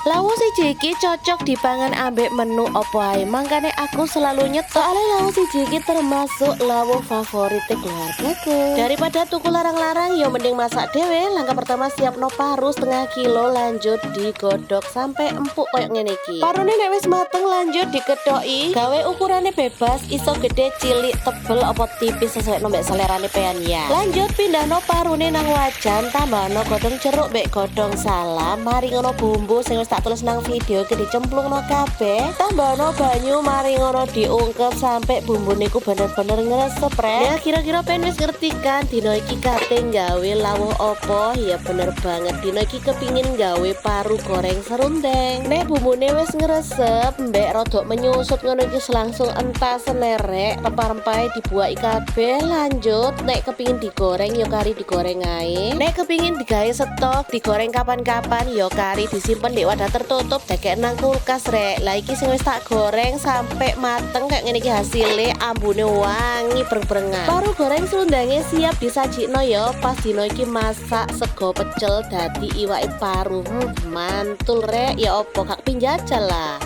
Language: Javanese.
Lawuh siji iki cocok dipangan ambek menu opo ae. Mangkane aku selalu nyetok. Soale lawuh siji iki termasuk lawuh favorit keluargaku. Daripada tuku larang-larang, yo mending masak dhewe. Langkah pertama siapno paru setengah kilo, lanjut digodhog sampai empuk koyo ngene iki. Parune nek wis mateng lanjut dikedoki. Gawe ukurane bebas, iso gede, cilik, tebel opo tipis sesuai nombek selerane pean ya. Lanjut pindahno parune nang wajan, tambahno godhong jeruk mbek godhong salam. Mari ngono bumbu sing wis tak tulis nang video iki dicemplungno kabeh, tambahno banyu, mari ngono diungkep sampai bumbu niku bener-bener ngresep rek. Ya kira-kira pen wis ngerti kan dino iki kate gawe lawuh opo? Ya bener banget, dino iki kepingin gawe paru goreng serundeng. Nek bumbune wis ngresep mbek rodok menyusut ngono iki langsung entas senerek, rempah-rempahe dibuaki kabeh. Lanjut nek kepingin digoreng yo kari digoreng ae. Nek kepingin digawe stok digoreng kapan-kapan yo kari disimpen di wadah tertutup deket nang kulkas rek. Lah iki sing wis tak goreng sampai mateng kayak ngene iki hasilnya, ambune wangi breng-brengan. Paru goreng serundange siap disajikno ya. Pas dino iki masak sego pecel dadi iwake paru. Mantul rek, ya opo gak pinjajal lah.